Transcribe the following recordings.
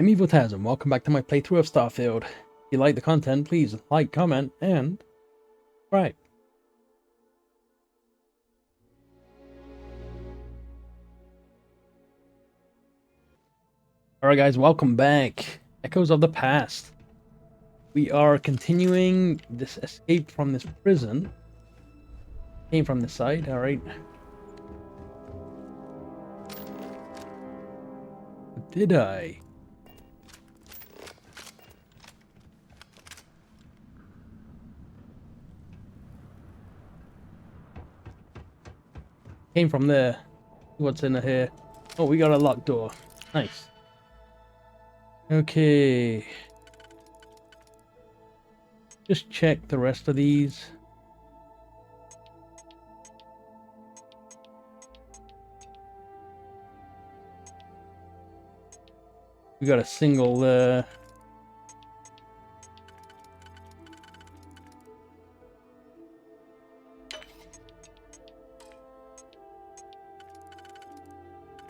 I'm Evil Taz, and welcome back to my playthrough of Starfield. If you like the content, please like, comment, and subscribe. Alright guys, welcome back. Echoes of the Past. We are continuing this escape from this prison. Came from this side, alright. Did I? Came from there. What's in here? Oh, we got a locked door. Nice. Okay. Just check the rest of these. We got a single there.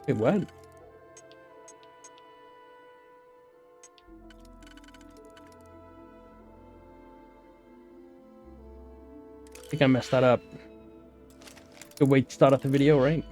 Wait, what? I think I messed that up. Good way to start off the video, right?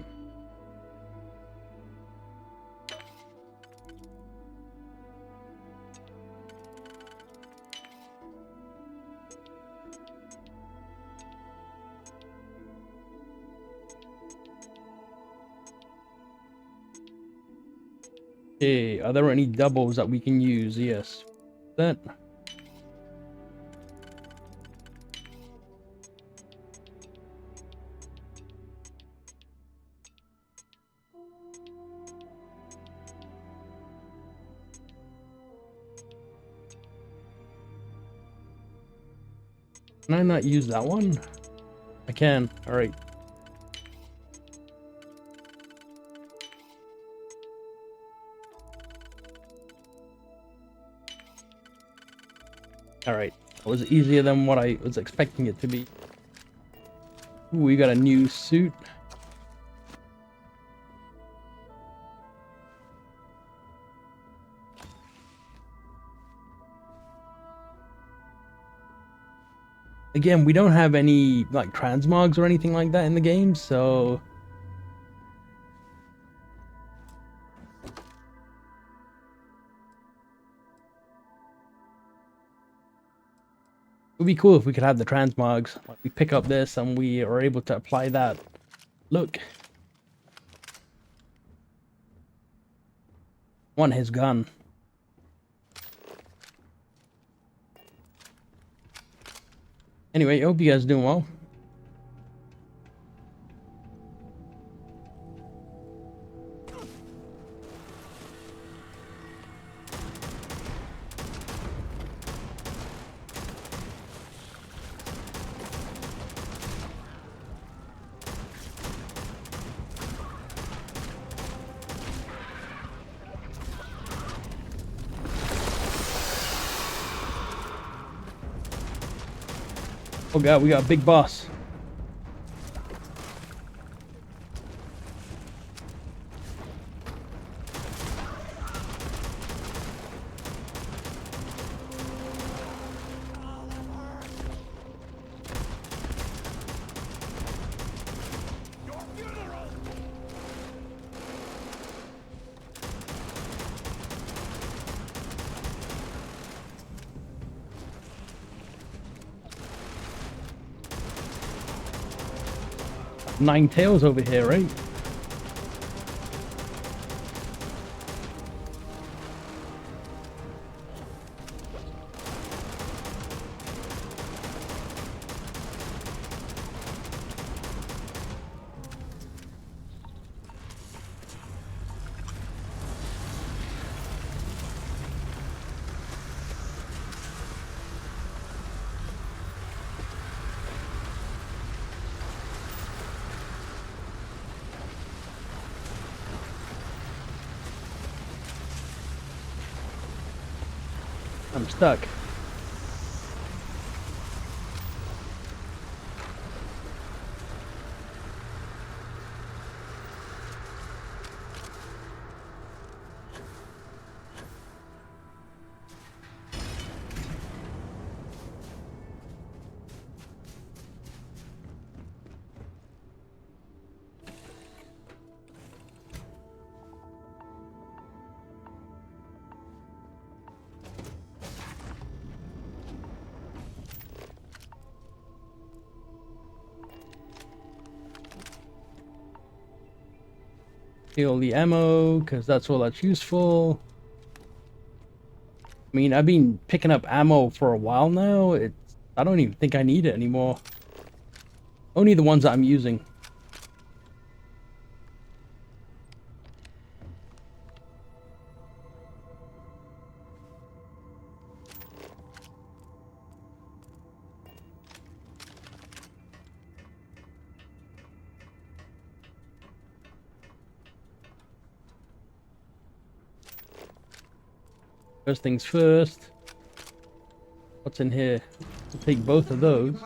Okay, are there any doubles that we can use? Yes. That. Can I not use that one? I can. Alright. Alright. That was easier than what I was expecting it to be. Ooh, we got a new suit. Again, we don't have any like transmogs or anything like that in the game, so it would be cool if we could have the transmogs. Like we pick up this and we are able to apply that. Look. Want his gun. Anyway, I hope you guys are doing well. Oh god, we got a big boss. Nine tails over here, right? I'm stuck. Steal the ammo, because that's all that's useful. I mean, I've been picking up ammo for a while now. I don't even think I need it anymore. Only the ones that I'm using. First things first. What's in here? We'll take both of those.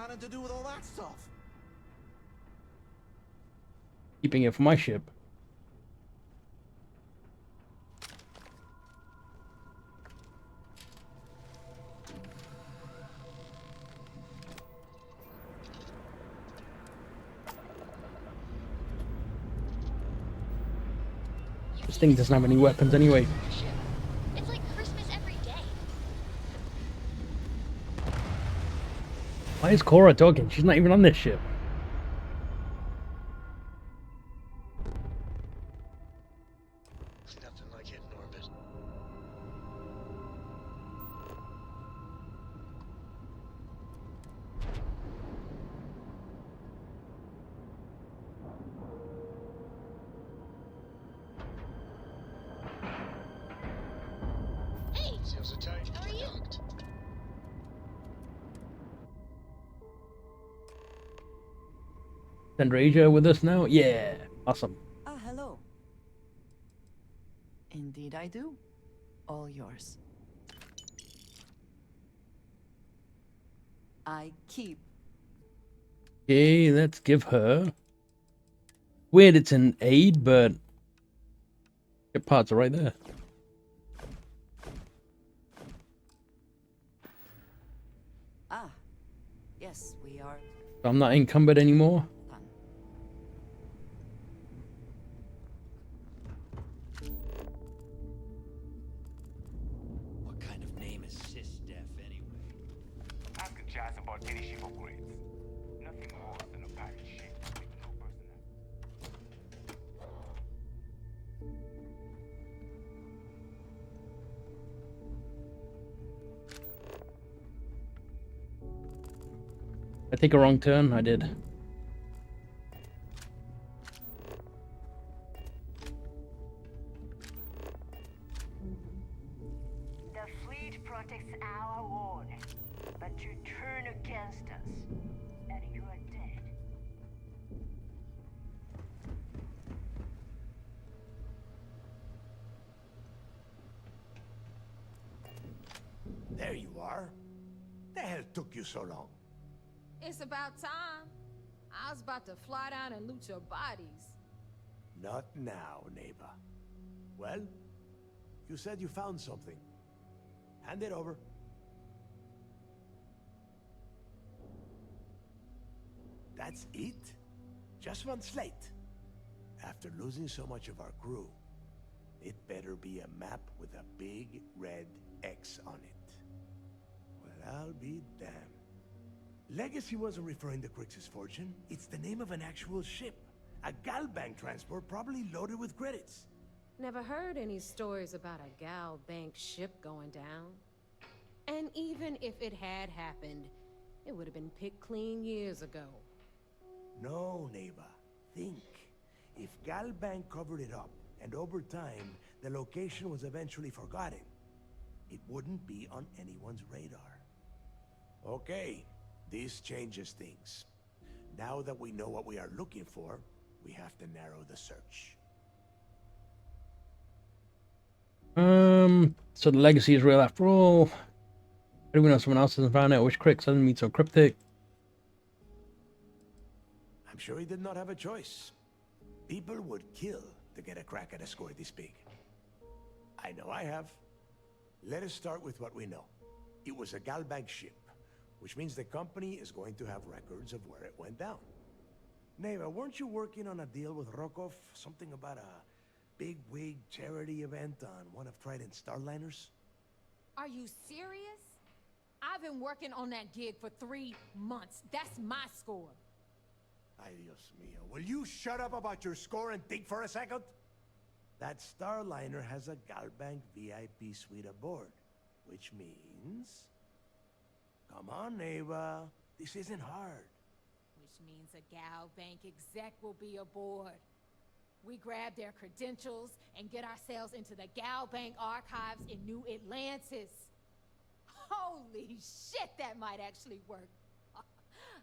Keeping it for my ship. This thing doesn't have any weapons anyway. It's like Christmas every day. Why is Cora talking? She's not even on this ship. Nothing like hitting orbit. Hey, Seals are tight. how are you? Docked. Sandrasia with us now? Yeah, awesome. Ah, hello. Indeed I do. All yours. I keep. Okay, let's give her. Weird, it's an aid, but your parts are right there. Ah, yes, we are I'm not encumbered anymore. done. What kind of name is SysDef anyway? Ask a Jazz about any ship upgrades. Nothing more than a pirate ship with no personnel. I take a wrong turn? I did. The fleet protects our ward, but you turn against us, and you are dead. There you are. The hell took you so long? It's about time. I was about to fly down and loot your bodies. Not now, neighbor. Well, you said you found something. Hand it over. That's it? Just one slate? After losing so much of our crew, it better be a map with a big red X on it. Well, I'll be damned. Legacy wasn't referring to Crix's fortune. It's the name of an actual ship. A Galbank transport probably loaded with credits. Never heard any stories about a gal bank ship going down. And even if it had happened, it would have been picked clean years ago. No, neighbor. Think. If Galbank covered it up, and over time, the location was eventually forgotten, it wouldn't be on anyone's radar. Okay, this changes things. Now that we know what we are looking for, we have to narrow the search. So the legacy is real after all. How do we know someone else hasn't found out which Crix doesn't mean so cryptic? I'm sure he did not have a choice. People would kill to get a crack at a score this big. I know I have. Let us start with what we know. It was a Galbank ship, which means the company is going to have records of where it went down. Neva, weren't you working on a deal with Rokov? Something about a big-wig charity event on one of Trident's Starliners? Are you serious? I've been working on that gig for 3 months. That's my score. Ay, Dios mío. Will you shut up about your score and think for a second? That Starliner has a Galbank VIP suite aboard, which means... Come on, neighbor. This isn't hard. Which means a Gal Bank exec will be aboard. We grab their credentials and get ourselves into the Gal Bank archives in New Atlantis. Holy shit, that might actually work.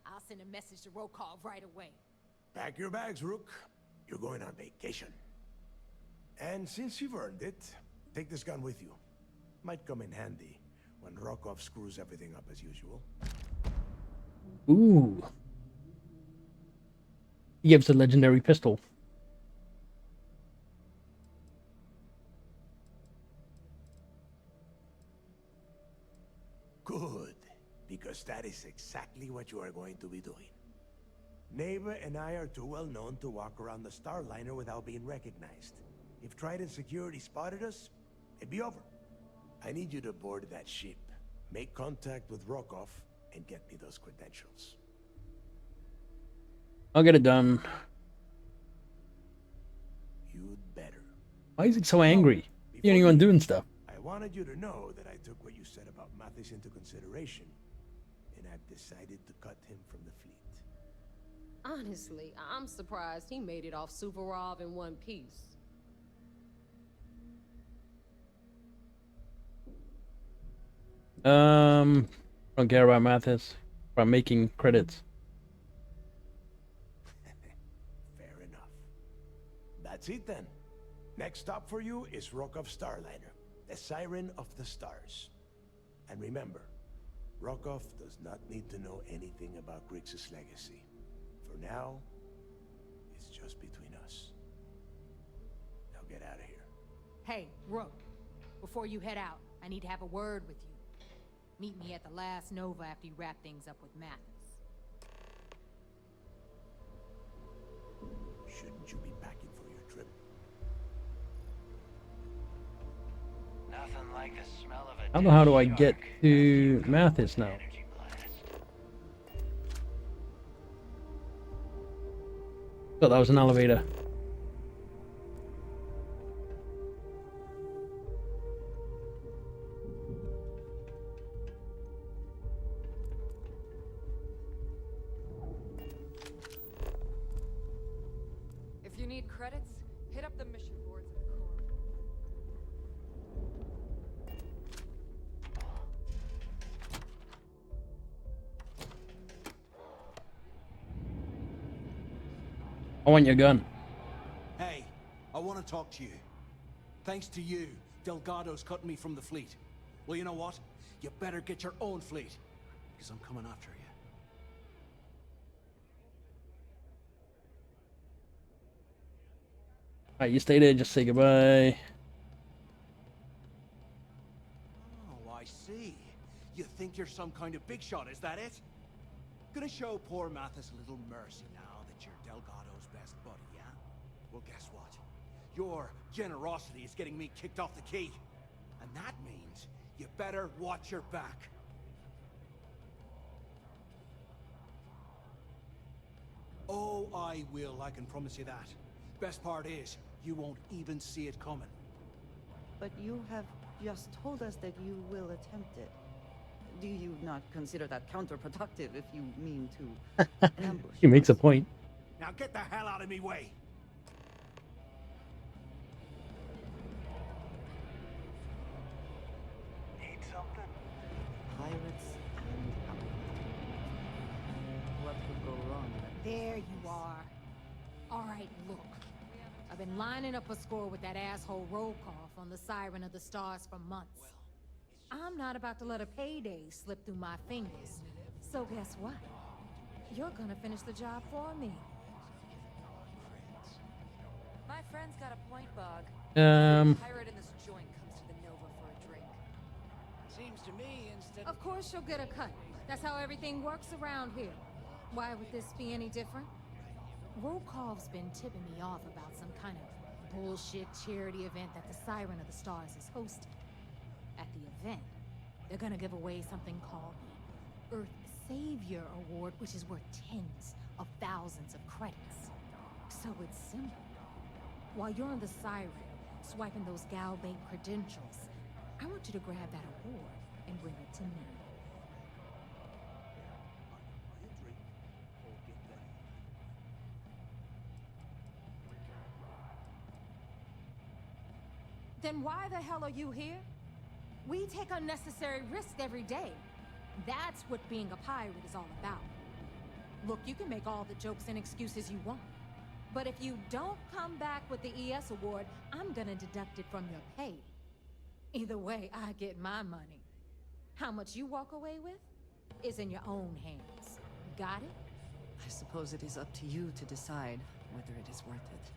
I'll send a message to Rokov right away. Pack your bags, Rook. You're going on vacation. And since you've earned it, take this gun with you. Might come in handy when Rokov screws everything up as usual. Ooh. He gives a legendary pistol. Good, because that is exactly what you are going to be doing. Neighbor and I are too well known to walk around the Starliner without being recognized. If Trident Security spotted us, it'd be over. I need you to board that ship, make contact with Rokov, and get me those credentials. I'll get it done. You'd better. Why is it so angry? You Before ain't even you- doing stuff. I wanted you to know that I took what you said about Mathis into consideration, and I've decided to cut him from the fleet. Honestly, I'm surprised he made it off Suvorov in one piece. Don't care about Mathis. About making credits. Fair enough. That's it then. Next stop for you is Rokov Starliner, the Siren of the Stars. And remember, Rokov does not need to know anything about Grixis' legacy. For now, it's just between us. Now get out of here. Hey, Rook, before you head out, I need to have a word with you. Meet me at the last Nova after you wrap things up with Mathis. Shouldn't you be packing for your trip? Nothing like the smell of a I don't know how do I dead get shark to after you Mathis go now. on an energy blast. Thought that was an elevator. If you need credits, hit up the mission boards at the core. I want your gun. Hey, I want to talk to you. Thanks to you, Delgado's cutting me from the fleet. Well, you know what? You better get your own fleet, because I'm coming after you. Alright, you stay there, just say goodbye. Oh, I see. You think you're some kind of big shot, is that it? Gonna show poor Mathis a little mercy now that you're Delgado's best buddy, yeah? Well, guess what? Your generosity is getting me kicked off the key. And that means you better watch your back. Oh, I will, I can promise you that. Best part is, you won't even see it coming. But you have just told us that you will attempt it. Do you not consider that counterproductive if you mean to ambush He makes a us? point. Now get the hell out of me way! Need something? Pirates and outlaws. What could go wrong? There you are. All right, look. I've been lining up a score with that asshole Rokov on the Siren of the Stars for months. I'm not about to let a payday slip through my fingers. So guess what? You're gonna finish the job for me. My friend's got a point, Bog. Pirate in this joint comes to the Nova for a drink. Seems to me instead Of course she'll get a cut. That's how everything works around here. Why would this be any different? Rokov's been tipping me off about some kind of bullshit charity event that the Siren of the Stars is hosting. At the event, they're gonna give away something called the Earth Savior Award, which is worth tens of thousands of credits. So it's simple. While you're on the Siren, swiping those gal-bait credentials. I want you to grab that award and bring it to me. Then why the hell are you here? We take unnecessary risks every day. That's what being a pirate is all about. Look, you can make all the jokes and excuses you want. But if you don't come back with the ES award, I'm gonna deduct it from your pay. Either way, I get my money. How much you walk away with is in your own hands. Got it? I suppose it is up to you to decide whether it is worth it.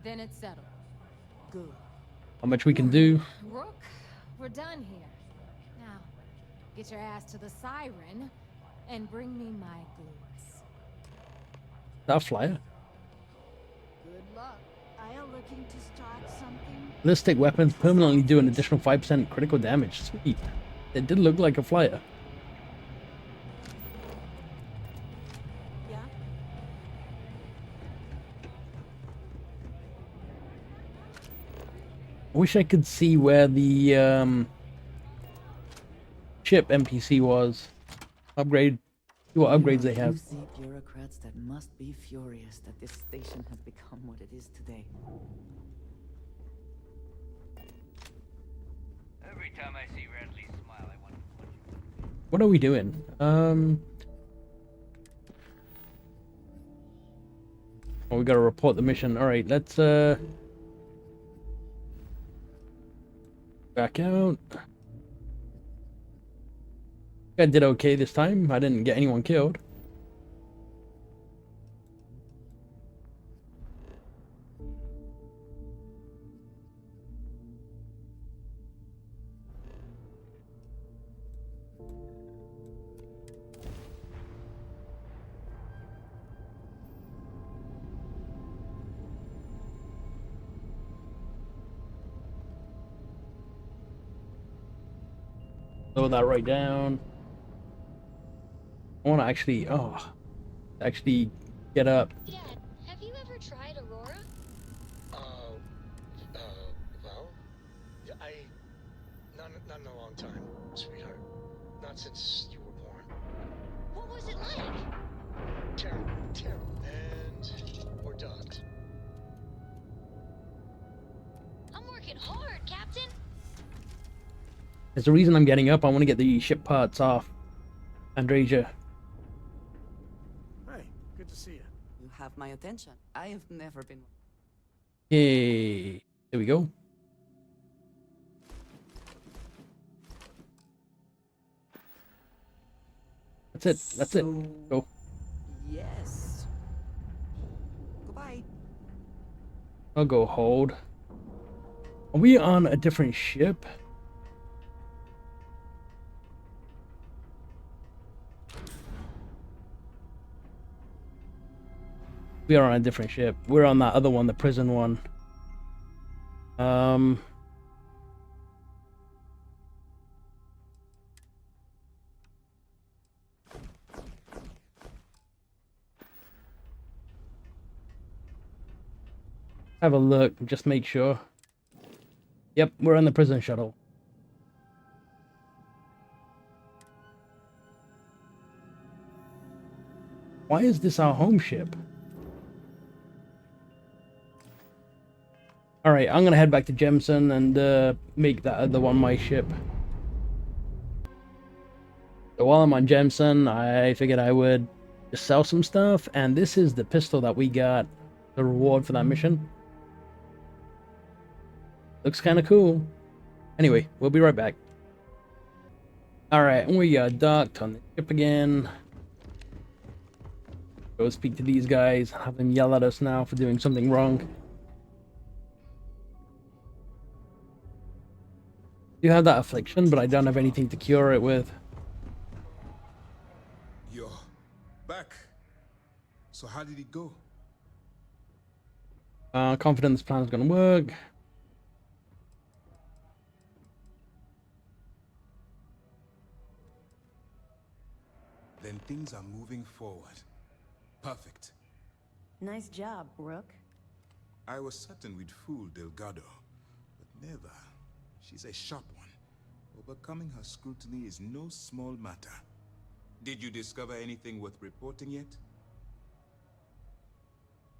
Then it's settled. Good. How much we can do? Rook, we're done here. Now, get your ass to the siren and bring me my goods. That flyer. Good luck. Are you looking to start something? Ballistic weapons permanently do an additional 5% critical damage. Sweet. It did look like a flyer. Yeah? I wish I could see where the ship NPC was. Upgrade. See what upgrades they have. You see bureaucrats that must be furious that this station has become what it is today. Every time I see Radley smile, I wonder what you... What are we doing? Oh, we gotta report the mission. Alright, let's back out. I did okay this time. I didn't get anyone killed. Throw that right down. I want to actually get up. Dad, have you ever tried Aurora? Well, yeah, not in a long time, sweetheart. Not since you were born. What was it like? Terrible, and we're done. I'm working hard, Captain. There's a reason I'm getting up. I want to get the ship parts off. Andrasia. Hey, good to see you. You have my attention. I have never been... Yay. There we go. That's it. That's it. Go. Yes. Goodbye. I'll go hold. Are we on a different ship? We are on a different ship. We're on that other one, the prison one. Have a look, just make sure. Yep, we're on the prison shuttle. Why is this our home ship? Alright, I'm gonna head back to Jemison and make that other one my ship. So while I'm on Jemison, I figured I would just sell some stuff, and this is the pistol that we got, the reward for that mission. Looks kind of cool. Anyway, we'll be right back. Alright, we are docked on the ship again. Go speak to these guys, have them yell at us now for doing something wrong. You have that affliction, but I don't have anything to cure it with. You're back. So how did it go? Confident this plan is gonna work. Then things are moving forward. Perfect. Nice job, Rook. I was certain we'd fool Delgado, but never. She's a sharp one. Overcoming her scrutiny is no small matter. Did you discover anything worth reporting yet?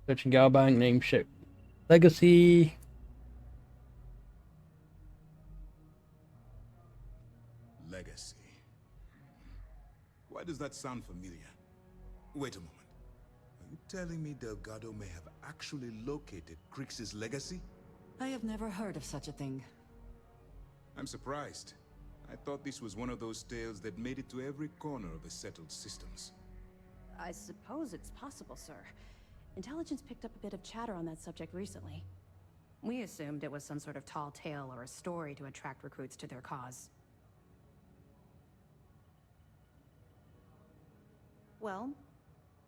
Searching Galbank, name ship. Legacy. Legacy. Why does that sound familiar? Wait a moment. Are you telling me Delgado may have actually located Crix's legacy? I have never heard of such a thing. I'm surprised. I thought this was one of those tales that made it to every corner of the settled systems. I suppose it's possible, sir. Intelligence picked up a bit of chatter on that subject recently. We assumed it was some sort of tall tale or a story to attract recruits to their cause. Well,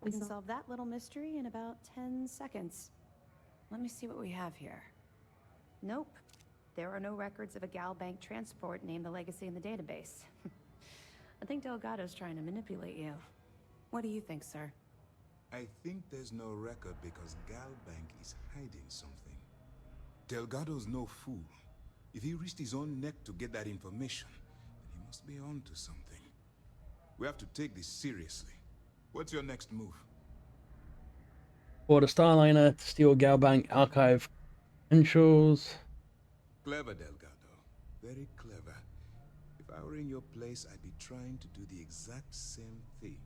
we can solve that little mystery in about 10 seconds. Let me see what we have here. Nope. There are no records of a Galbank transport named the Legacy in the database. I think Delgado's trying to manipulate you. What do you think, sir? I think there's no record because Galbank is hiding something. Delgado's no fool. If he risked his own neck to get that information, then he must be on to something. We have to take this seriously. What's your next move? Board a Starliner to steal Galbank archive credentials. Clever, Delgado. Very clever. If I were in your place, I'd be trying to do the exact same thing.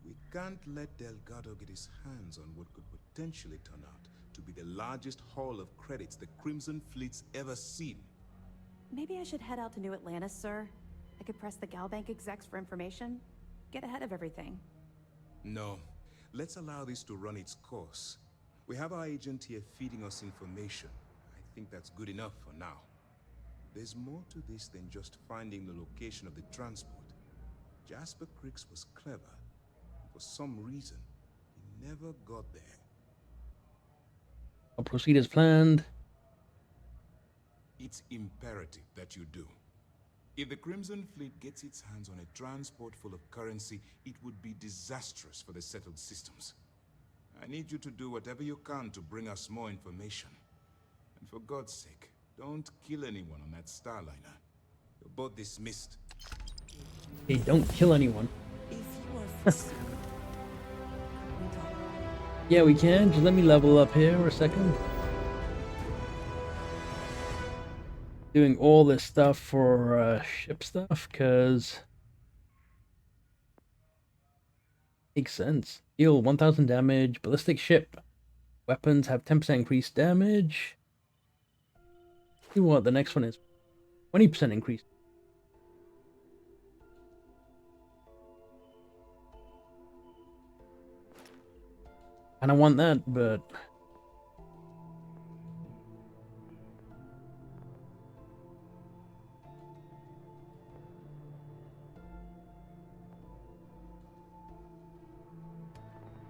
We can't let Delgado get his hands on what could potentially turn out to be the largest haul of credits the Crimson Fleet's ever seen. Maybe I should head out to New Atlantis, sir. I could press the Galbank execs for information. Get ahead of everything. No. Let's allow this to run its course. We have our agent here feeding us information. I think that's good enough for now. There's more to this than just finding the location of the transport. Jasper Crix was clever. For some reason, he never got there. I'll proceed as planned. It's imperative that you do. If the Crimson Fleet gets its hands on a transport full of currency, it would be disastrous for the settled systems. I need you to do whatever you can to bring us more information. And for God's sake, don't kill anyone on that Starliner. You're both dismissed. Hey, don't kill anyone. If you are free, Yeah, we can. Just let me level up here for a second. Doing all this stuff for ship stuff, because makes sense. Deal 1000 damage, ballistic ship. Weapons have 10% increased damage. See what the next one is. 20% increase. And I want that, but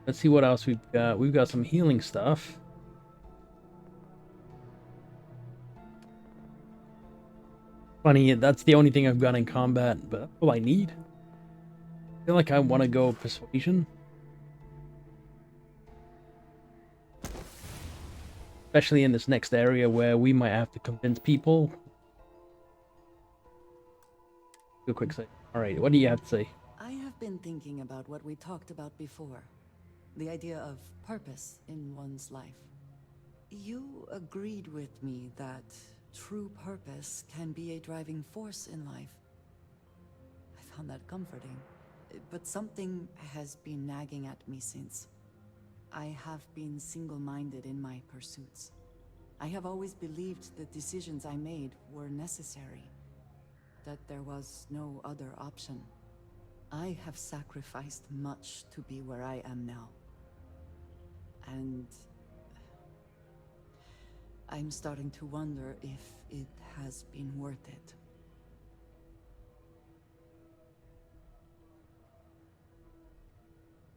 let's see what else we've got. We've got some healing stuff. Funny, that's the only thing I've got in combat, but that's all I need. I feel like I want to go persuasion. Especially in this next area where we might have to convince people. Do a quick say. Alright, what do you have to say? I have been thinking about what we talked about before. The idea of purpose in one's life. You agreed with me that true purpose can be a driving force in life. I found that comforting. But something has been nagging at me since. I have been single-minded in my pursuits. I have always believed the decisions I made were necessary, that there was no other option. I have sacrificed much to be where I am now. And I'm starting to wonder if it has been worth it.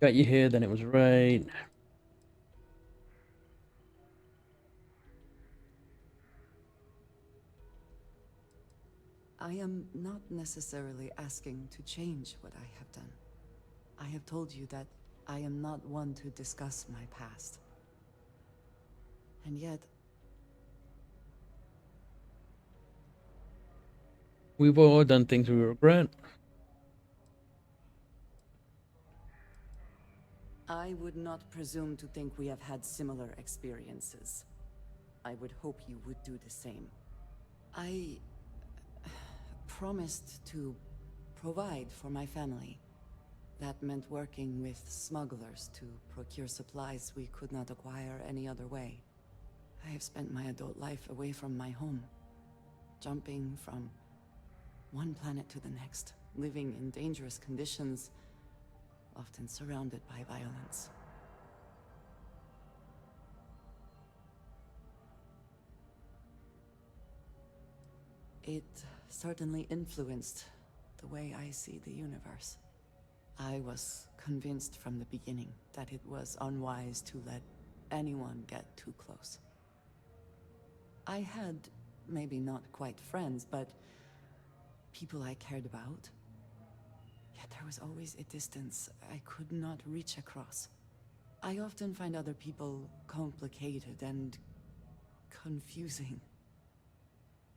Got you here, then it was right. I am not necessarily asking to change what I have done. I have told you that I am not one to discuss my past. And yet, we've all done things we regret. I would not presume to think we have had similar experiences. I would hope you would do the same. I promised to provide for my family. That meant working with smugglers to procure supplies we could not acquire any other way. I have spent my adult life away from my home, jumping from one planet to the next, living in dangerous conditions, often surrounded by violence. It certainly influenced the way I see the universe. I was convinced from the beginning that it was unwise to let anyone get too close. I had, maybe not quite friends, but people I cared about. Yet there was always a distance I could not reach across. I often find other people complicated and confusing.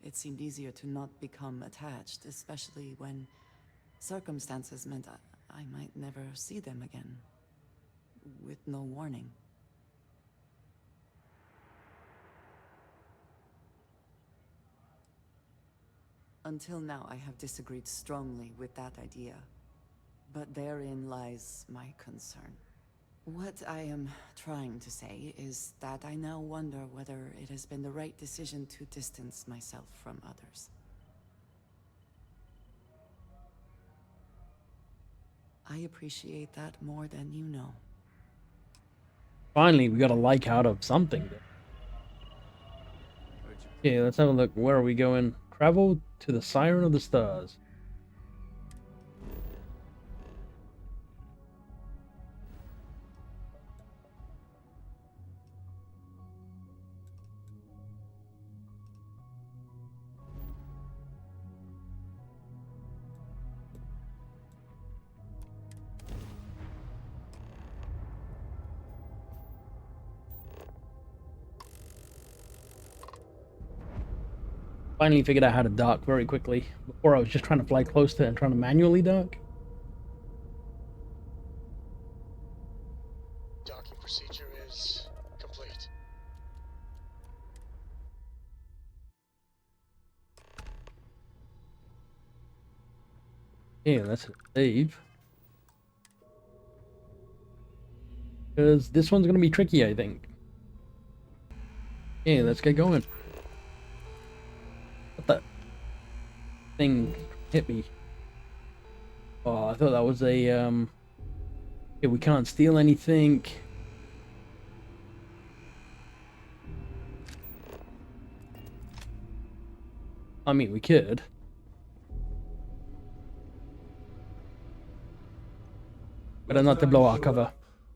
It seemed easier to not become attached, especially when circumstances meant I might never see them again, with no warning. Until now, I have disagreed strongly with that idea, but therein lies my concern. What I am trying to say is that I now wonder whether it has been the right decision to distance myself from others. I appreciate that more than you know. Finally, we got a like out of something. Okay, let's have a look. Where are we going? Travel to the Siren of the Stars. Finally figured out how to dock very quickly. Before I was just trying to fly close to it and trying to manually dock. Docking procedure is complete. Yeah, let's save. Because this one's going to be tricky, I think. Yeah, let's get going. What the thing hit me? Oh, I thought that was a, yeah, we can't steal anything. I mean, we could. Better not to blow our cover.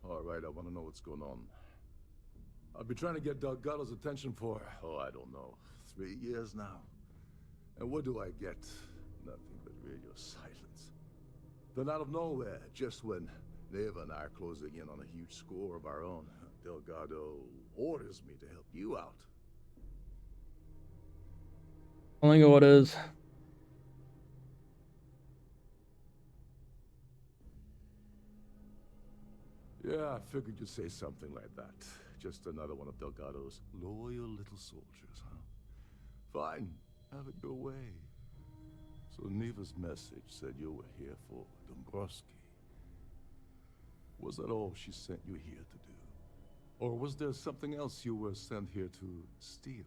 Alright, I want to know what's going on. I've been trying to get Delgado's attention for, I don't know, 3 years now. And what do I get? Nothing but radio silence. Then out of nowhere, just when Neva and I are closing in on a huge score of our own, Delgado orders me to help you out. Calling orders. Yeah, I figured you'd say something like that. Just another one of Delgado's loyal little soldiers, huh? Fine, have it your way. So Neva's message said you were here for Dombrowski. Was that all she sent you here to do? Or was there something else you were sent here to steal?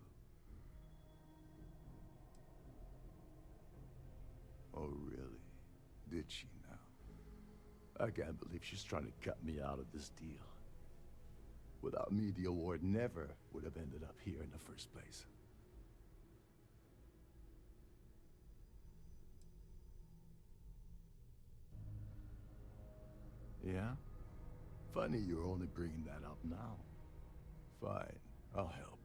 Oh, really? Did she now? I can't believe she's trying to cut me out of this deal. Without me, the award never would have ended up here in the first place. Yeah? Funny you're only bringing that up now. Fine, I'll help.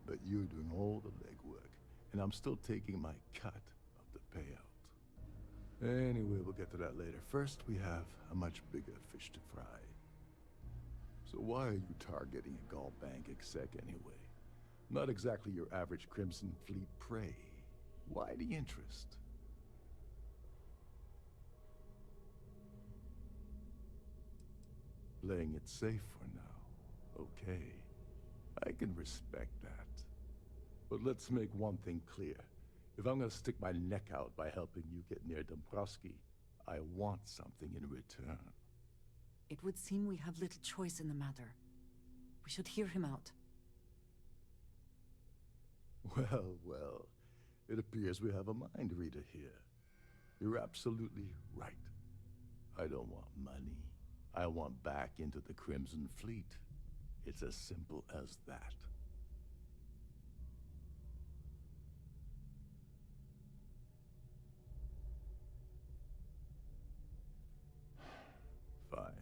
But you're doing all the legwork, and I'm still taking my cut of the payout. Anyway, we'll get to that later. First, we have a much bigger fish to fry. So why are you targeting a Gallbank exec anyway? Not exactly your average Crimson Fleet prey. Why the interest? Playing it safe for now. Okay. I can respect that. But let's make one thing clear. If I'm gonna stick my neck out by helping you get near Dombrowski, I want something in return. It would seem we have little choice in the matter. We should hear him out. Well, well. It appears we have a mind reader here. You're absolutely right. I don't want money. I want back into the Crimson Fleet. It's as simple as that. Fine.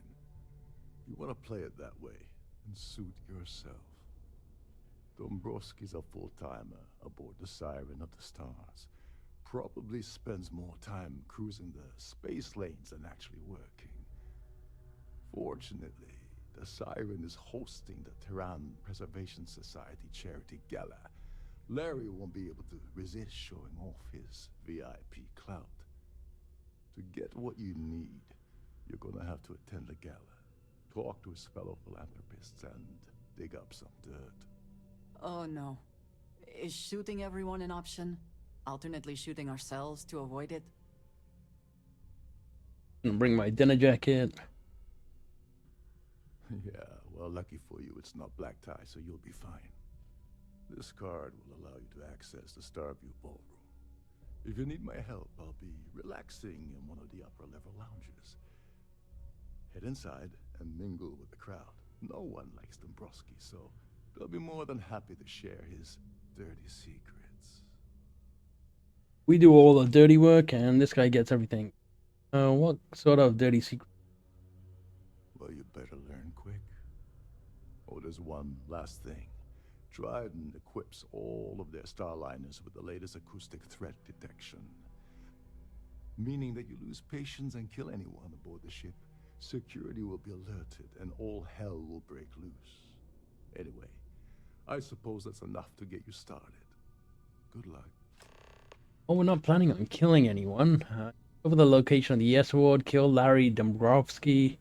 You want to play it that way and suit yourself. Dombrowski's a full-timer aboard the Siren of the Stars. Probably spends more time cruising the space lanes than actually working. Fortunately, the Siren is hosting the Tehran Preservation Society charity gala. Larry won't be able to resist showing off his VIP clout. To get what you need, you're gonna have to attend the gala, talk to his fellow philanthropists, and dig up some dirt. Oh no. Is shooting everyone an option? Alternately shooting ourselves to avoid it? I'm gonna bring my dinner jacket. Yeah, well, lucky for you, it's not black tie, so you'll be fine. This card will allow you to access the Starview Ballroom. If you need my help, I'll be relaxing in one of the upper-level lounges. Head inside and mingle with the crowd. No one likes Dombrowski, so they'll be more than happy to share his dirty secrets. We do all the dirty work, and this guy gets everything. What sort of dirty secret? Well, you better learn quick. Oh, there's one last thing. Dryden equips all of their starliners with the latest acoustic threat detection. Meaning that you lose patience and kill anyone aboard the ship, security will be alerted and all hell will break loose. Anyway, I suppose that's enough to get you started. Good luck. Oh, we're not planning on killing anyone. Over the location of the Yes Award, kill Larry Dombrowski.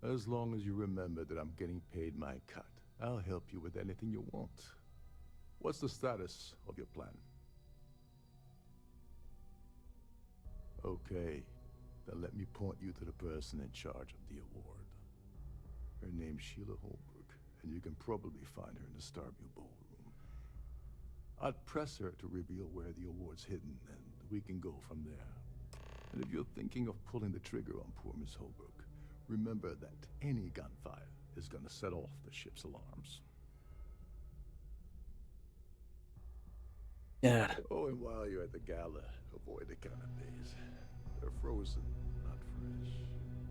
As long as you remember that I'm getting paid my cut, I'll help you with anything you want. What's the status of your plan? Okay, then let me point you to the person in charge of the award. Her name's Sheila Holbrook, and you can probably find her in the Starview Ballroom. I'd press her to reveal where the award's hidden, and we can go from there. And if you're thinking of pulling the trigger on poor Miss Holbrook, remember that any gunfire is gonna set off the ship's alarms. Yeah. Oh, and while you're at the gala, avoid the canapes. They're frozen, not fresh.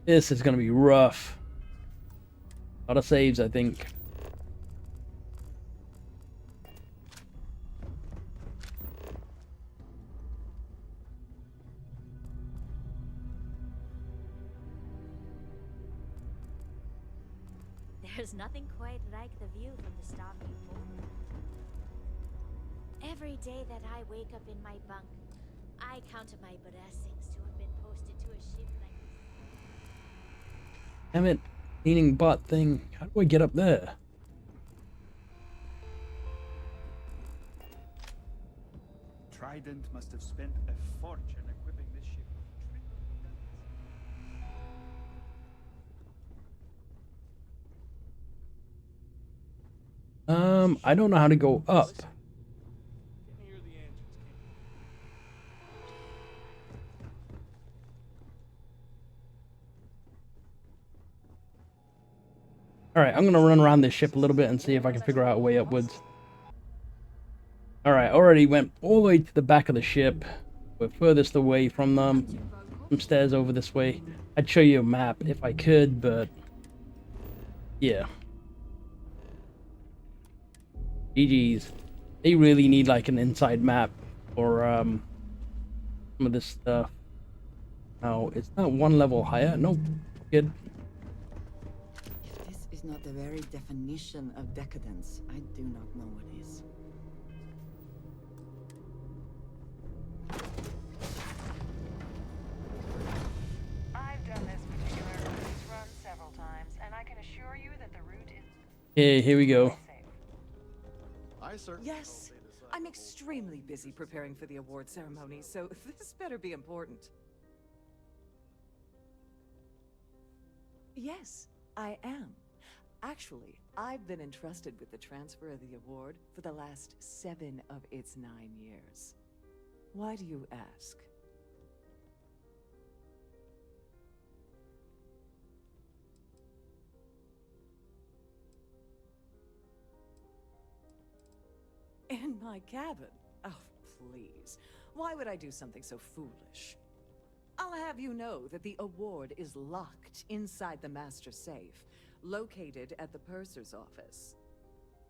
This is gonna be rough. A lot of saves, I think. There's nothing quite like the view from the Starview Ballroom. Every day that I wake up in my bunk, I count my blessings to have been posted to a ship like this. Damn it, leaning butt thing. How do I get up there? Trident must have spent a fortune equipping this ship with I don't know how to go up. Alright, I'm gonna run around this ship a little bit and see if I can figure out a way upwards. Alright, already went all the way to the back of the ship. We're furthest away from them. Some stairs over this way. I'd show you a map if I could, but yeah. GG's. They really need like an inside map for some of this stuff. Now, it's not one level higher. Nope. Good. If this is not the very definition of decadence, I do not know what is. I've done this particular release run several times, and I can assure you that the route is Okay, here we go. Yes, I'm extremely busy preparing for the award ceremony, so this better be important. Yes, I am. Actually, I've been entrusted with the transfer of the award for the last 7 of its 9 years. Why do you ask? In my cabin? Oh, please. Why would I do something so foolish? I'll have you know that the award is locked inside the master safe, located at the purser's office.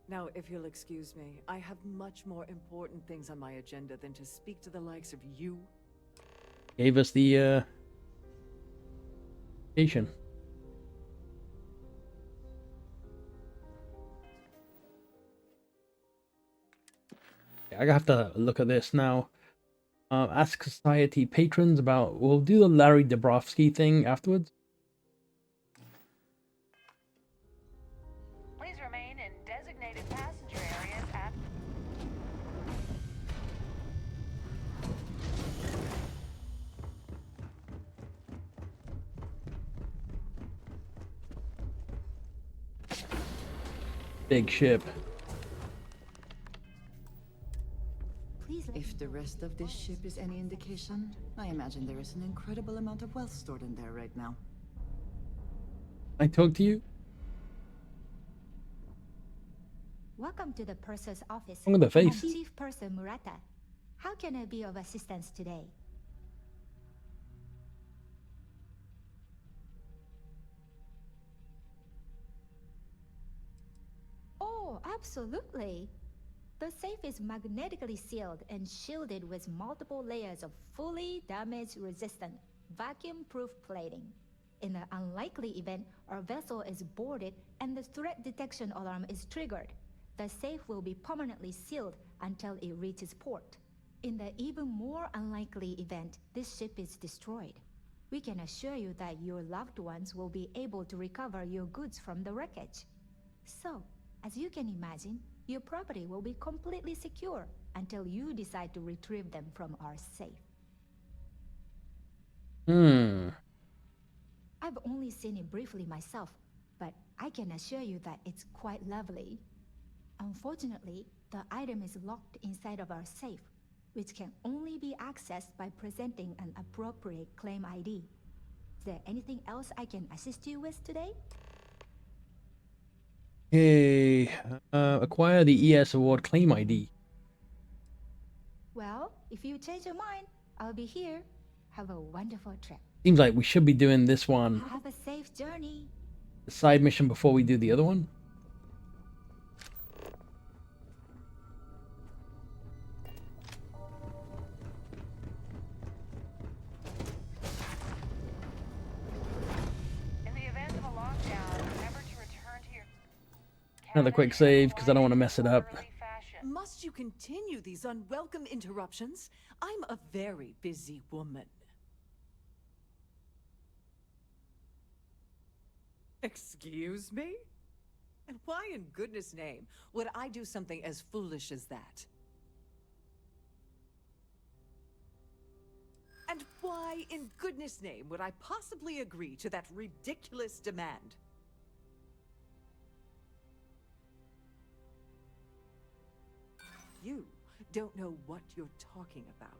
Now, if you'll excuse me, I have much more important things on my agenda than to speak to the likes of you. Gave us the station. I have to look at this now. Ask society patrons about. We'll do the Larry Dabrowski thing afterwards. Please remain in designated passenger areas at... Big ship. If the rest of this ship is any indication, I imagine there is an incredible amount of wealth stored in there right now. I talk to you. Welcome to the purser's office. Look at the face. I'm Chief Purser Murata. How can I be of assistance today? Oh, absolutely. The safe is magnetically sealed and shielded with multiple layers of fully damage-resistant, vacuum-proof plating. In an unlikely event, our vessel is boarded and the threat detection alarm is triggered. The safe will be permanently sealed until it reaches port. In the even more unlikely event this ship is destroyed, we can assure you that your loved ones will be able to recover your goods from the wreckage. So, as you can imagine, your property will be completely secure until you decide to retrieve them from our safe. I've only seen it briefly myself, but I can assure you that it's quite lovely. Unfortunately, the item is locked inside of our safe, which can only be accessed by presenting an appropriate claim ID. Is there anything else I can assist you with today? Hey, acquire the ES Award claim ID. Well, if you change your mind, I'll be here. Have a wonderful trip. Seems like we should be doing this one, Have a safe journey. the side mission, before we do the other one. In the event of a lockdown, remember to return to your... Another quick save because I don't want to mess it up. Must you continue these unwelcome interruptions? I'm a very busy woman. Excuse me? And why in goodness name would I do something as foolish as that? And why in goodness name would I possibly agree to that ridiculous demand? You don't know what you're talking about.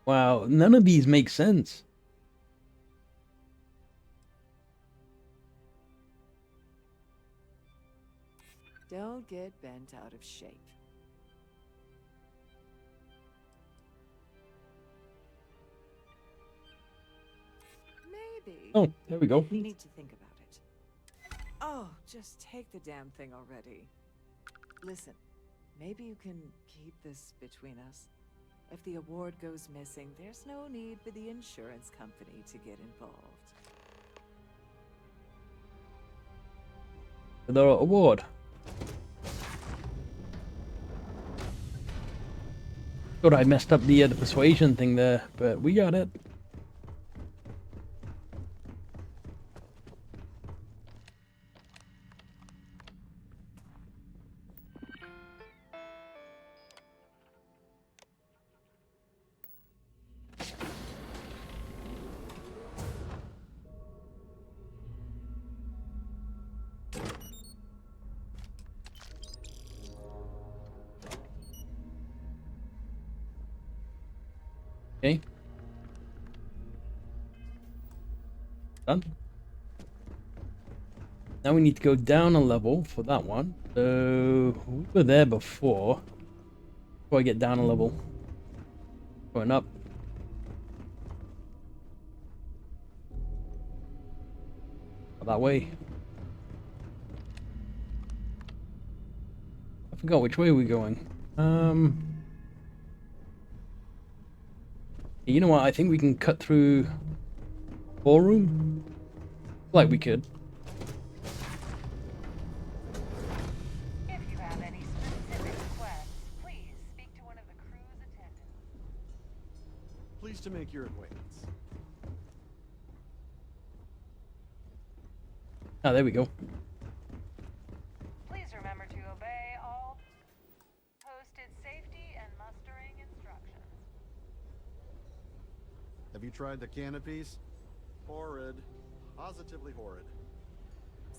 Wow, none of these make sense. Don't get bent out of shape. Maybe. Oh, there we go. We need to think about it. Oh, just take the damn thing already. Listen, Maybe you can keep this between us. If the award goes missing, there's no need for the insurance company to get involved. The award. Thought I messed up the persuasion thing there, but we got it. Okay. Done. Now we need to go down a level for that one. So we were there before. Before I get down a level. Going up. That way. I forgot which way we're going. You know what? I think we can cut through ballroom. Like we could. If you have any specific requests, please speak to one of the crew's attendants. Pleased to make your acquaintance. Ah, there we go. Please remember to obey all posted safety and mustering instructions. Have you tried the canopies? Horrid. Positively horrid.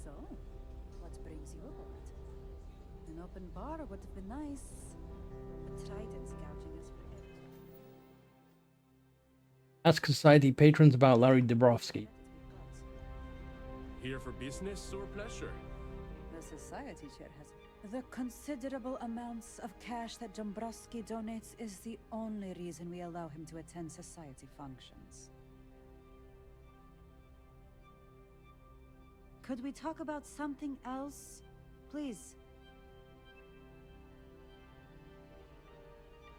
So, what brings you aboard? An open bar would have been nice. But Trident's gouging us for it. Ask Society patrons about Larry Dabrowski. Here for business or pleasure? The Society chair has... The considerable amounts of cash that Dombrowski donates is the only reason we allow him to attend Society functions. Could we talk about something else? Please.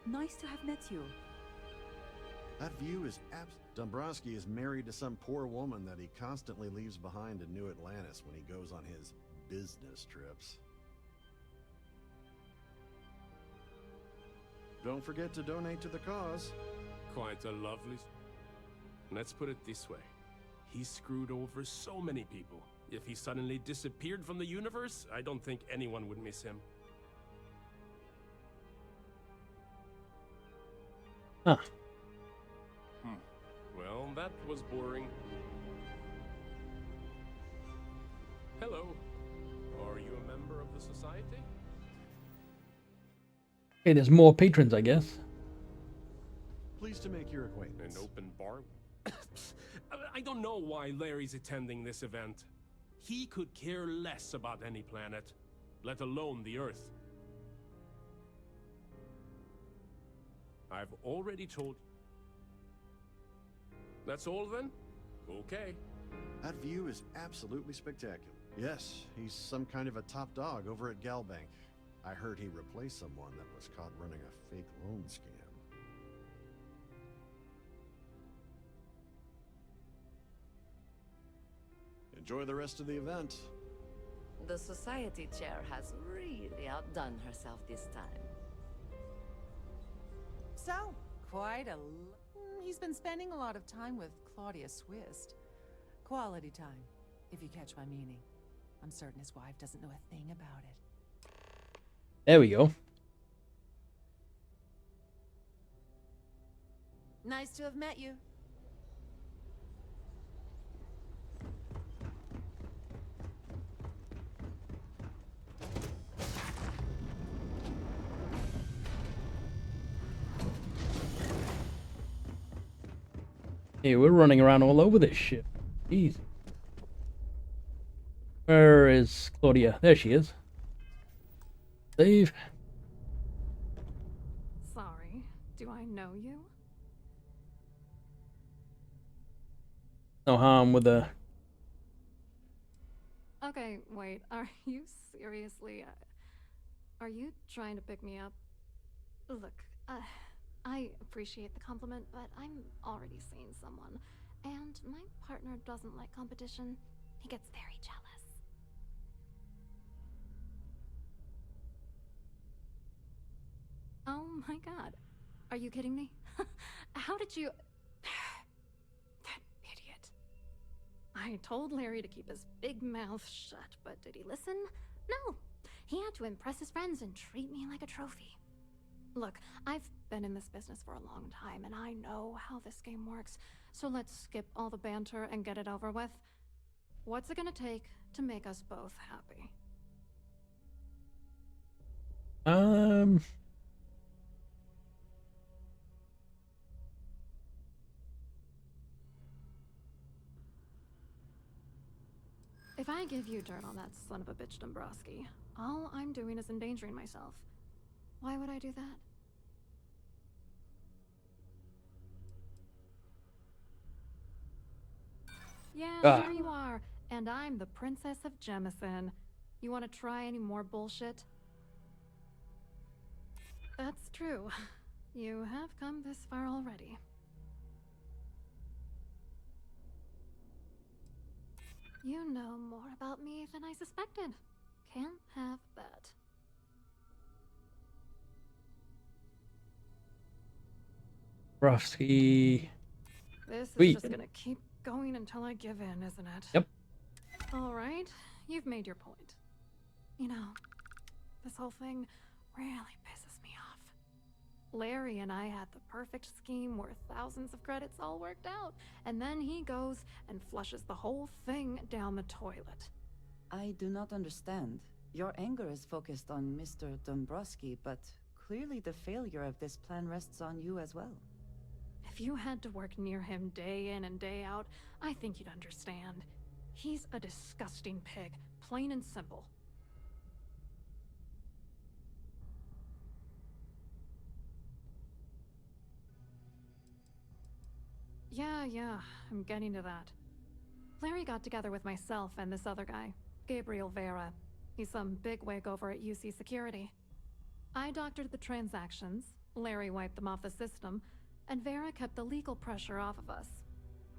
Nice to have met you. That view is Dombrowski is married to some poor woman that he constantly leaves behind in New Atlantis when he goes on his business trips. Don't forget to donate to the cause. Quite a lovely... Let's put it this way. He screwed over so many people. If he suddenly disappeared from the universe, I don't think anyone would miss him. Huh. Well, that was boring. Hello. Are you a member of the Society? Okay, there's more patrons, I guess. Pleased to make your acquaintance. An open bar? I don't know why Larry's attending this event. He could care less about any planet, let alone the Earth. I've already told... That's all then? Okay. That view is absolutely spectacular. Yes, he's some kind of a top dog over at Galbank. I heard he replaced someone that was caught running a fake loan scam. Enjoy the rest of the event. The Society chair has really outdone herself this time. So, he's been spending a lot of time with Claudia Swist. Quality time, if you catch my meaning. I'm certain his wife doesn't know a thing about it. There we go. Nice to have met you. Hey, we're running around all over this shit. Jeez. Where is Claudia? There she is. Save. Sorry, do I know you? No harm with the... Okay, wait, are you seriously... Are you trying to pick me up? Look, I appreciate the compliment, but I'm already seeing someone. And my partner doesn't like competition. He gets very jealous. Oh my god. Are you kidding me? How did you... That idiot. I told Larry to keep his big mouth shut, but did he listen? No. He had to impress his friends and treat me like a trophy. Look, I've been in this business for a long time, and I know how this game works, so let's skip all the banter and get it over with. What's it gonna take to make us both happy? If I give you dirt on that son of a bitch Dombrowski, all I'm doing is endangering myself. Why would I do that? Yeah, here you are. And I'm the Princess of Jemison. You want to try any more bullshit? That's true. You have come this far already. You know more about me than I suspected. Can't have that. Brofsky. This is Sweet. just gonna keep going until I give in, isn't it? Yep. Alright, you've made your point. You know, this whole thing really pisses me off. Larry and I had the perfect scheme where thousands of credits all worked out, and then he goes and flushes the whole thing down the toilet. I do not understand. Your anger is focused on Mr. Dombrowski, but clearly the failure of this plan rests on you as well. If you had to work near him day in and day out, I think you'd understand. He's a disgusting pig, plain and simple. Yeah, I'm getting to that. Larry got together with myself and this other guy, Gabriel Vera. He's some bigwig over at UC Security. I doctored the transactions, Larry wiped them off the system, and Vera kept the legal pressure off of us.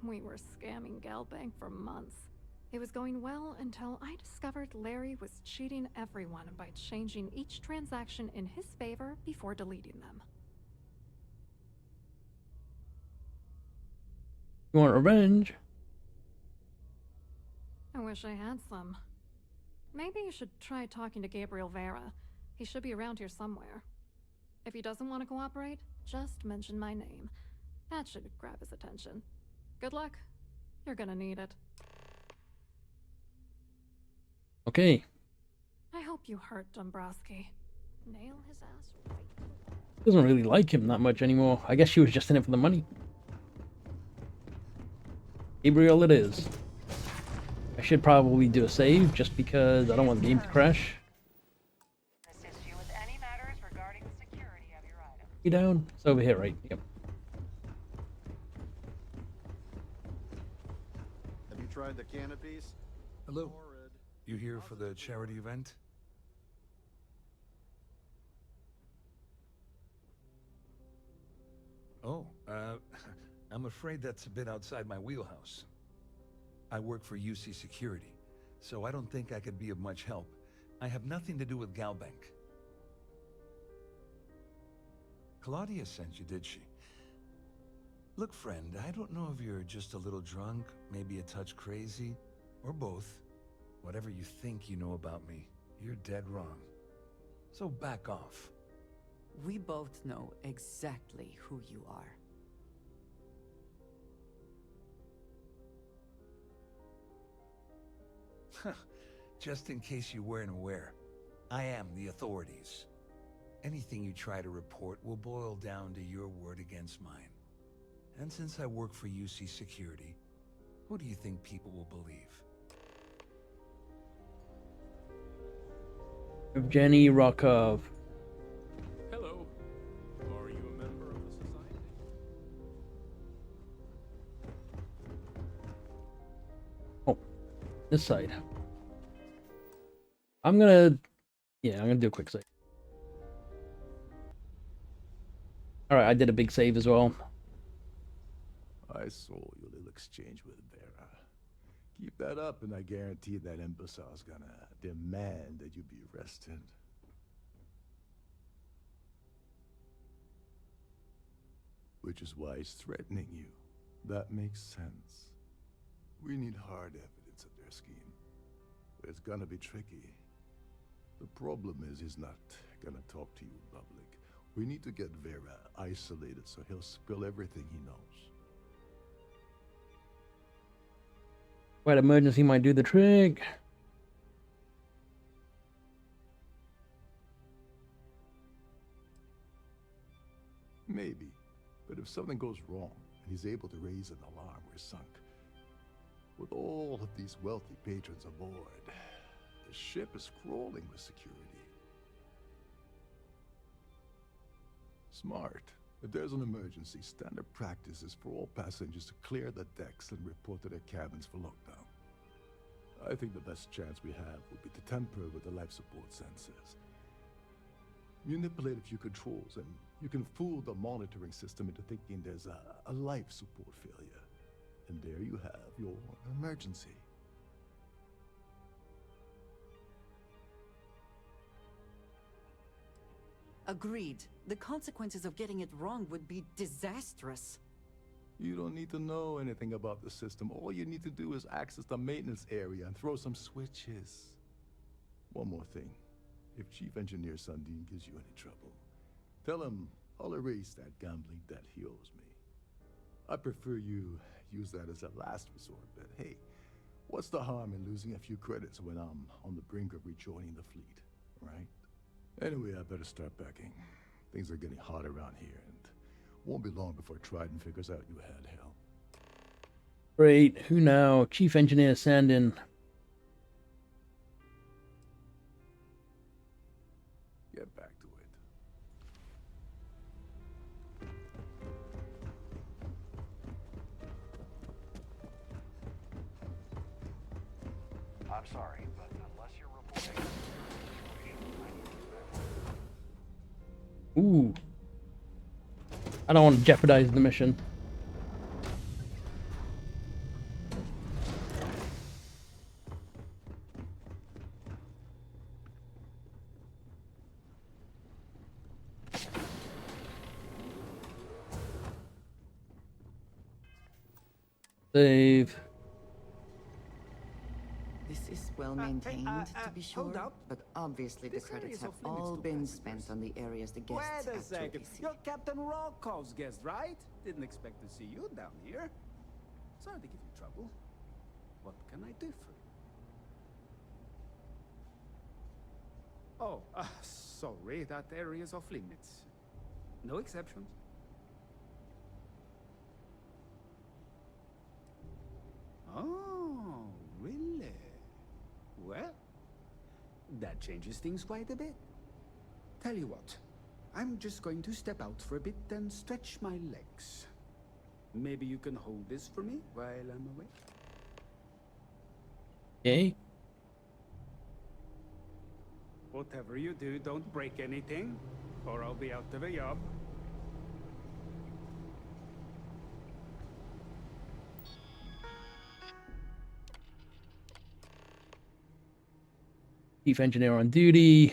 We were scamming Galbank for months. It was going well until I discovered Larry was cheating everyone by changing each transaction in his favor before deleting them. You want revenge? I wish I had some. Maybe you should try talking to Gabriel Vera. He should be around here somewhere. If he doesn't want to cooperate, just mention my name. That should grab his attention. Good luck. You're gonna need it. Okay. I hope you hurt Dombrowski. Nail his ass right to the wall. Doesn't really like him that much anymore. I guess she was just in it for the money. Gabriel it is. I should probably do a save just because I don't want the game to crash. Assist you with any matters regarding the security of your item. You down? It's over here, right? Yep. Have you tried the canopies? Hello. You here for the charity event? Oh, I'm afraid that's a bit outside my wheelhouse. I work for UC Security, so I don't think I could be of much help. I have nothing to do with Galbank. Claudia sent you, did she? Look, friend, I don't know if you're just a little drunk, maybe a touch crazy, or both. Whatever you think you know about me, you're dead wrong. So back off. We both know exactly who you are. Just in case you weren't aware, I am the authorities. Anything you try to report will boil down to your word against mine. And since I work for UC Security, who do you think people will believe? Evgeny Rokov. Hello. Are you a member of the society? Oh, this side. I'm gonna do a quick save. Alright, I did a big save as well. I saw your little exchange with Vera. Keep that up, and I guarantee that imbecile's gonna demand that you be arrested. Which is why he's threatening you. That makes sense. We need hard evidence of their scheme. But it's gonna be tricky. The problem is he's not gonna talk to you in public. We need to get Vera isolated so he'll spill everything he knows. Right, emergency might do the trick. Maybe. But if something goes wrong, and he's able to raise an alarm, we're sunk. With all of these wealthy patrons aboard, the ship is crawling with security. Smart. If there's an emergency, standard practice is for all passengers to clear the decks and report to their cabins for lockdown. I think the best chance we have would be to tamper with the life support sensors. Manipulate a few controls, and you can fool the monitoring system into thinking there's a life support failure. And there you have your emergency. Agreed. The consequences of getting it wrong would be disastrous. You don't need to know anything about the system. All you need to do is access the maintenance area and throw some switches. One more thing. If Chief Engineer Sundin gives you any trouble, tell him I'll erase that gambling debt he owes me. I prefer you use that as a last resort, but hey, what's the harm in losing a few credits when I'm on the brink of rejoining the fleet, right? Anyway, I better start packing. Things are getting hot around here, and won't be long before Trident figures out you had hell. Great. Who now? Chief Engineer Sandin. Get back to it. I'm sorry, but unless you're reporting... Ooh. I don't want to jeopardize the mission. Save. This is well maintained, to be sure, but obviously the credits have all been spent on the areas the guests Wait a actually second. see. You're Captain Rocco's guest, right? Didn't expect to see you down here. Sorry to give you trouble. What can I do for you? Oh, sorry. That area's off limits. No exceptions. Oh, really? Well, that changes things quite a bit. Tell you what, I'm just going to step out for a bit and stretch my legs. Maybe you can hold this for me while I'm away? Okay. Whatever you do, don't break anything, or I'll be out of a job. Chief Engineer on duty.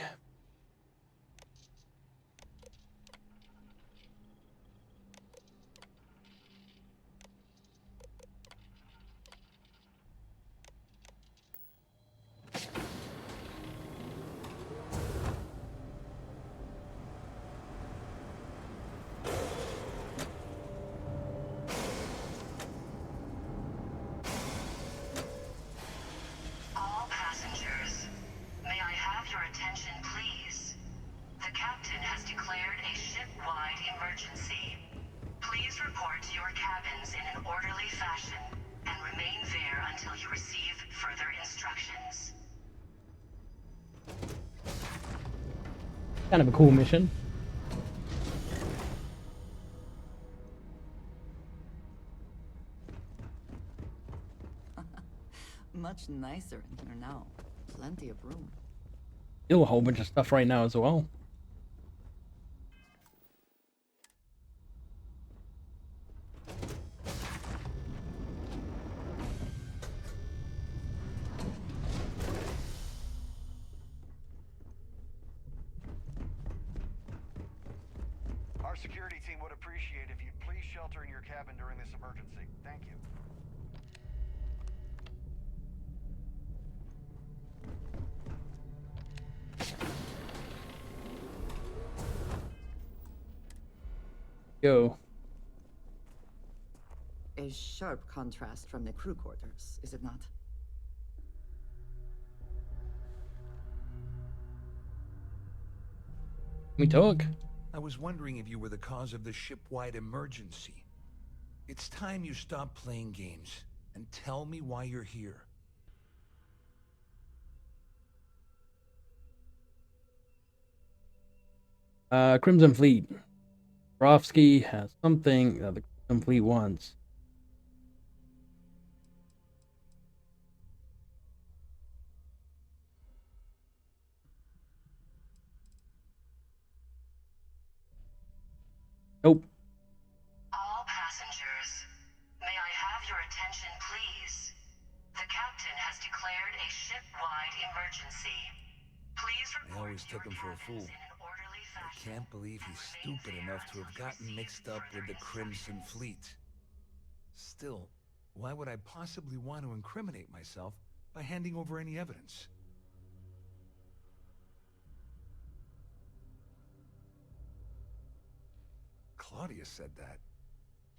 All passengers, may I have your attention, please? The captain has declared a ship-wide emergency. Please report to your cabins in an orderly fashion and remain there until you receive further instructions. Kind of a cool mission. Much nicer in here now. Plenty of room. Still a whole bunch of stuff right now as well. security team would appreciate if you'd please shelter in your cabin during this emergency. Thank you. Go. A sharp contrast from the crew quarters, is it not? We talk? I was wondering if you were the cause of the ship-wide emergency. It's time you stop playing games and tell me why you're here. Crimson Fleet. Rofsky has something that the Crimson Fleet wants. Nope. All passengers, may I have your attention, please? The captain has declared a ship-wide emergency. Please I always took him for a fool. I can't believe he's stupid enough to have gotten mixed up with the Crimson Fleet. Still, why would I possibly want to incriminate myself by handing over any evidence? Claudia said that.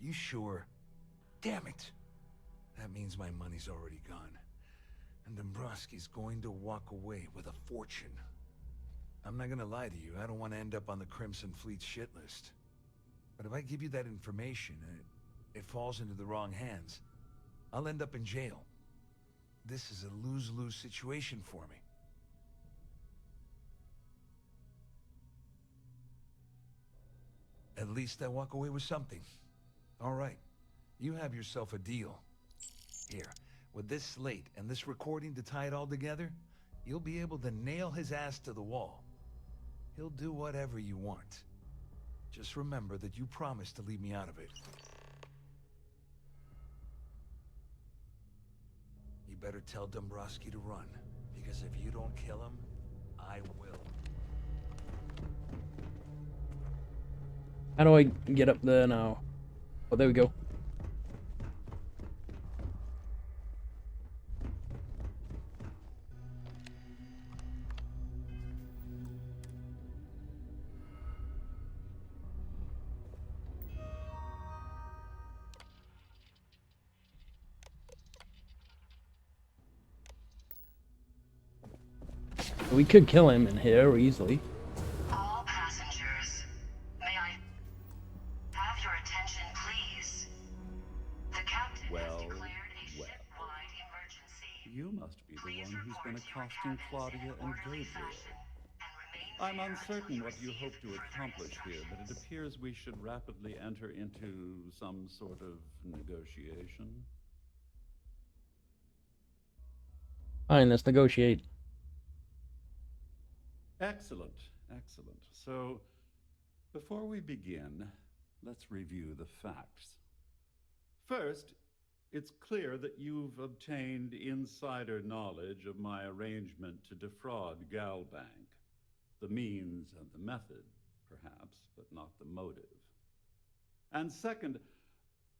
You sure? Damn it! That means my money's already gone. And Dombrowski's going to walk away with a fortune. I'm not gonna lie to you, I don't want to end up on the Crimson Fleet shit list. But if I give you that information and it falls into the wrong hands, I'll end up in jail. This is a lose-lose situation for me. At least I walk away with something. All right, you have yourself a deal. Here, with this slate and this recording to tie it all together, you'll be able to nail his ass to the wall. He'll do whatever you want. Just remember that you promised to leave me out of it. You better tell Dombrowski to run, because if you don't kill him, I will. How do I get up there now? Oh, there we go. We could kill him in here easily. All passengers, may I have your attention, please? The captain has declared a ship-wide emergency. You must be the one who's been accosting Claudia and Gabriel. I'm uncertain what you hope to accomplish here, but it appears we should rapidly enter into some sort of negotiation. Fine, let's negotiate. Excellent, excellent. So, before we begin, let's review the facts. First, it's clear that you've obtained insider knowledge of my arrangement to defraud Galbank. The means and the method, perhaps, but not the motive. And second,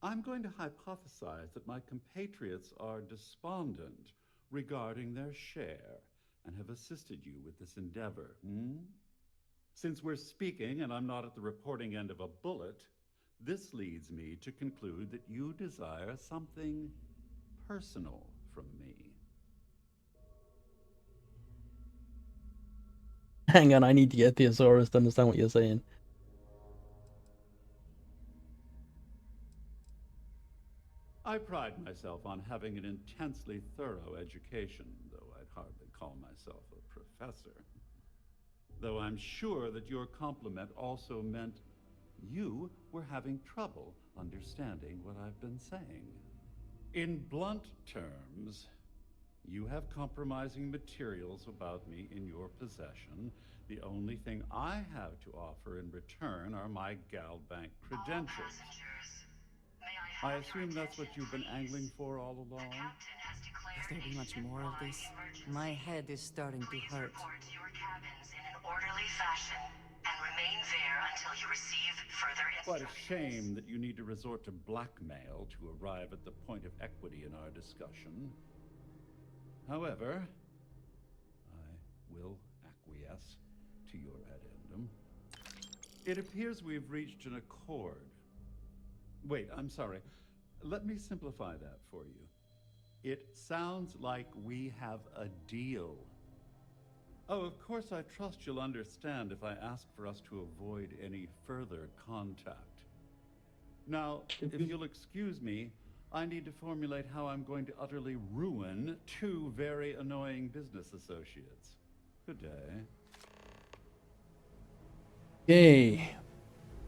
I'm going to hypothesize that my compatriots are despondent regarding their share and have assisted you with this endeavor. Since we're speaking and I'm not at the reporting end of a bullet, this leads me to conclude that you desire something personal from me. Hang on, I need to get Thesaurus to understand what you're saying. I pride myself on having an intensely thorough education, though I'd hardly call myself a professor. Though I'm sure that your compliment also meant you were having trouble understanding what I've been saying. In blunt terms, you have compromising materials about me in your possession. The only thing I have to offer in return are my Galbank credentials. All passengers, may I I assume that's what you've been angling for all along? Will there be much more of this? My head is starting to hurt. Report to your cabins in an orderly fashion and remain there until you receive further Quite a instructions. shame that you need to resort to blackmail to arrive at the point of equity in our discussion. However, I will acquiesce to your addendum. It appears we've reached an accord. Wait, I'm sorry. Let me simplify that for you. It sounds like we have a deal. Oh, of course, I trust you'll understand if I ask for us to avoid any further contact. Now, if you'll excuse me, I need to formulate how I'm going to utterly ruin two very annoying business associates. Good day. Yay.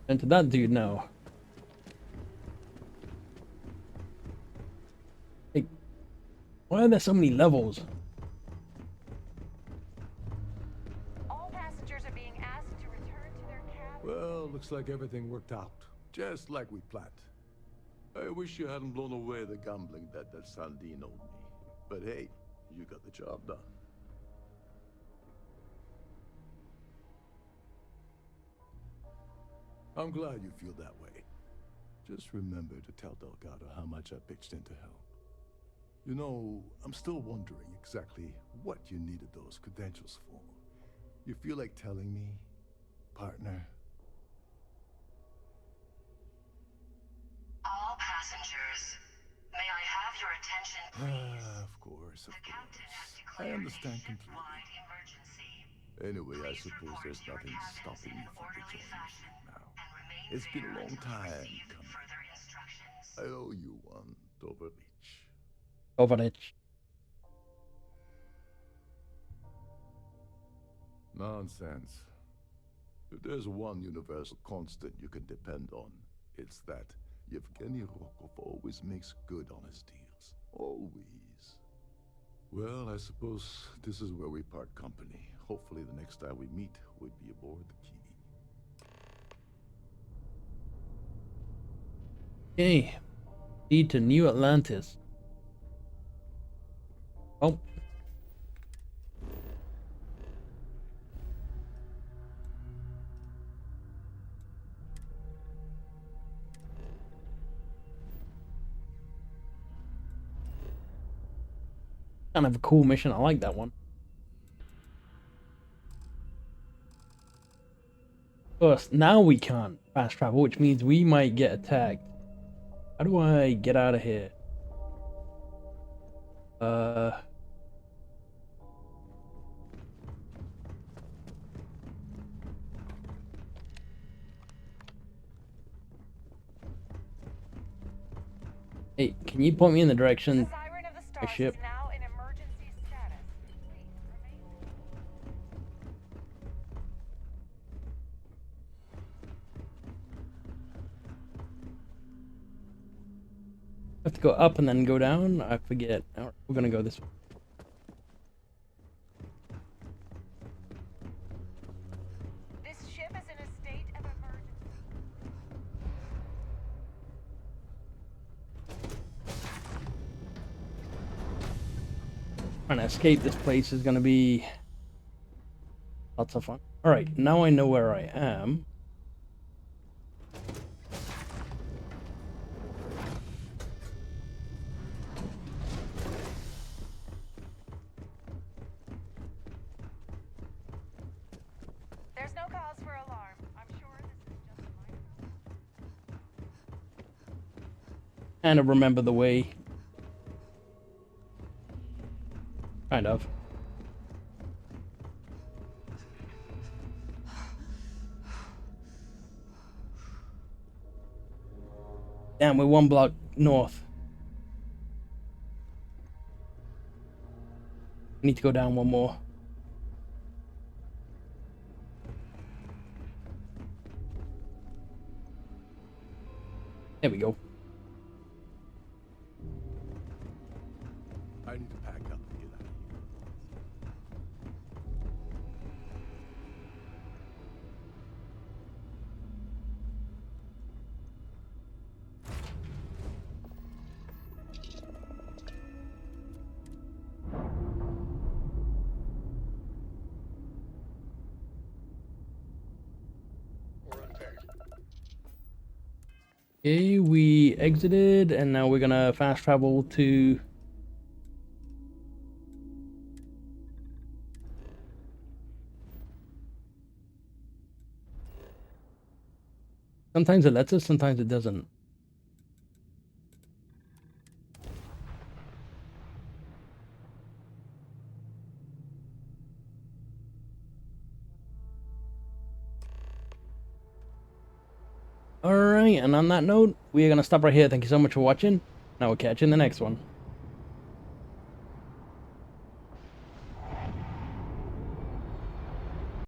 And to that dude now. Hey, why are there so many levels? All passengers are being asked to return to their cabins. Well, looks like everything worked out, just like we planned. I wish you hadn't blown away the gambling debt that Sandine owed me. But hey, you got the job done. I'm glad you feel that way. Just remember to tell Delgado how much I pitched in to help. You know, I'm still wondering exactly what you needed those credentials for. You feel like telling me, partner? All passengers, may I have your attention, please? Of course. I understand completely. Anyway, I suppose there's nothing stopping you from rejoining now. It's been a long time coming. I owe you one, Doverich. Overage. Nonsense. If there's one universal constant you can depend on, it's that Yevgeny Rokov always makes good on his deals. Always. Well, I suppose this is where we part company. Hopefully the next time we meet, we'll be aboard the Key. Okay. Lead to New Atlantis. Oh. Kind of a cool mission. I like that one. First, now we can't fast travel, which means we might get attacked. How do I get out of here? Hey, can you point me in the direction? My ship. Now in emergency status. I have to go up and then go down? I forget. Alright, we're gonna go this way. This ship is in a state of emergency. Trying to escape this place is gonna be lots of fun. Alright, now I know where I am. There's no cause for alarm. I'm sure this is just Kind of remember the way. Kind of. Damn, we're one block north. We need to go down one more. There we go. I need to pack up and get out of here. Okay, we exited, and now we're gonna fast travel to... Sometimes it lets us, sometimes it doesn't. Alright, and on that note, we are going to stop right here. Thank you so much for watching. Now we'll catch you in the next one.